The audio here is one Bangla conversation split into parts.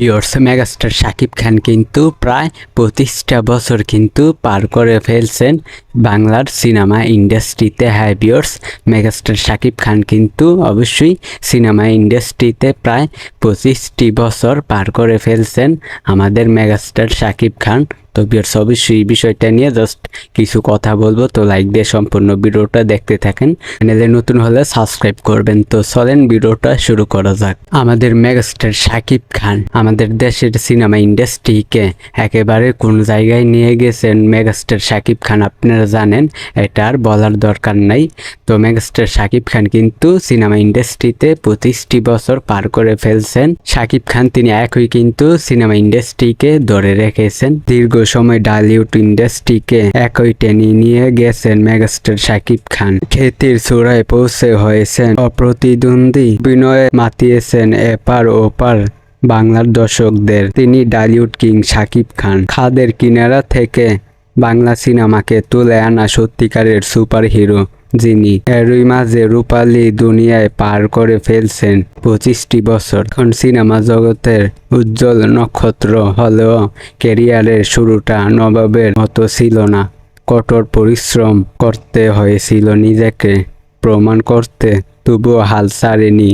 ভিউয়ার্স, মেগাস্টার শাকিব খান কিন্তু প্রায় 25টা বছর কিন্তু পার করে ফেলছেন বাংলার সিনেমা ইন্ডাস্ট্রিতে। হ্যাঁ ভিউয়ার্স, মেগাস্টার শাকিব খান কিন্তু অবশ্যই সিনেমা ইন্ডাস্ট্রিতে প্রায় 25টি বছর পার করে ফেলছেন আমাদের মেগাস্টার শাকিব খান। তো ভিউয়ার্স, অবশ্যই এই বিষয়টা নিয়ে জাস্ট কিছু কথা বলবো, তো লাইক দিয়ে সম্পূর্ণ ভিডিওটা দেখতে থাকেন। চ্যানেলে নতুন হলে সাবস্ক্রাইব করবেন। তো চলেন ভিডিওটা শুরু করা যাক। আমাদের মেগাস্টার শাকিব খান আমাদের দেশের সিনেমা ইন্ডাস্ট্রিকে একেবারে কোন জায়গায় নিয়ে গেছেন মেগাস্টার শাকিব খান আপনারা জানেন, এটা আর বলার দরকার নাই। তো মেগাস্টার শাকিব খান কিন্তু সিনেমা ইন্ডাস্ট্রিতে 25টি বছর পার করে ফেলছেন। শাকিব খান তিনি একই কিন্তু সিনেমা ইন্ডাস্ট্রিকে ধরে রেখেছেন, দীর্ঘ সময় ঢালিউড ইন্ডাস্ট্রিকে একই টেনে নিয়ে গেছেন মেগাস্টার শাকিব খান। খ্যাতির চূড়ায় পৌঁছে হয়েছেন, অপ্রতিদ্বন্দ্বী অভিনয়ে মাতিয়েছেন এপার ওপার বাংলার দর্শকদের। তিনি ঢালিউড কিং শাকিব খান, খাদের কিনারা থেকে বাংলা সিনেমাকে তুলে আনা সত্যিকারের সুপার হিরো, যিনি এরই মাঝে রূপালী দুনিয়ায় পার করে ফেলছেন 25টি বছর। এখন সিনেমা জগতের উজ্জ্বল নক্ষত্র হলেও ক্যারিয়ারের শুরুটা নবাবের মতো ছিল না। কঠোর পরিশ্রম করতে হয়েছিল নিজেকে প্রমাণ করতে, তবুও হাল ছাড়েনি।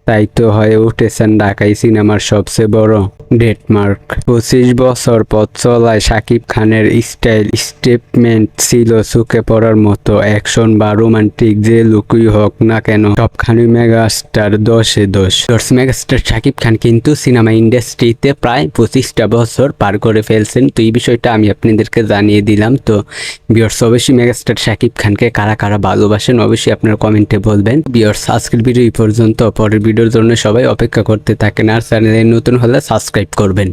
তাই তো হয়ে উঠেছেন ঢাকাই সিনেমার সবচেয়ে বড় ডেটমার্ক। 25 বছর পথ চলায় শাকিব খানের স্টাইল স্টেটমেন্ট ছিল চোখে পড়ার মতো। অ্যাকশন বা রোমান্টিক যে লুকই হোক না কেন, সবখানি মেগাস্টার 10-এ 10। মেগাস্টার শাকিব খান কিন্তু সিনেমা ইন্ডাস্ট্রিতে প্রায় 25টা বছর পার করে ফেলছেন। তো এই বিষয়টা আমি আপনাদেরকে জানিয়ে দিলাম। তো ভিউয়ার্স, অবশ্যই মেগাস্টার শাকিব খানকে কারা কারা ভালোবাসেন অবশ্যই আপনারা কমেন্টে বলবেন। ভিউয়ার্স, আজকের ভিডিও এই পর্যন্ত। পরের ভিডিওর জন্য সবাই অপেক্ষা করতে থাকেন, আর চ্যানেলে নতুন হলে সাবস্ক্রাইব করবেন।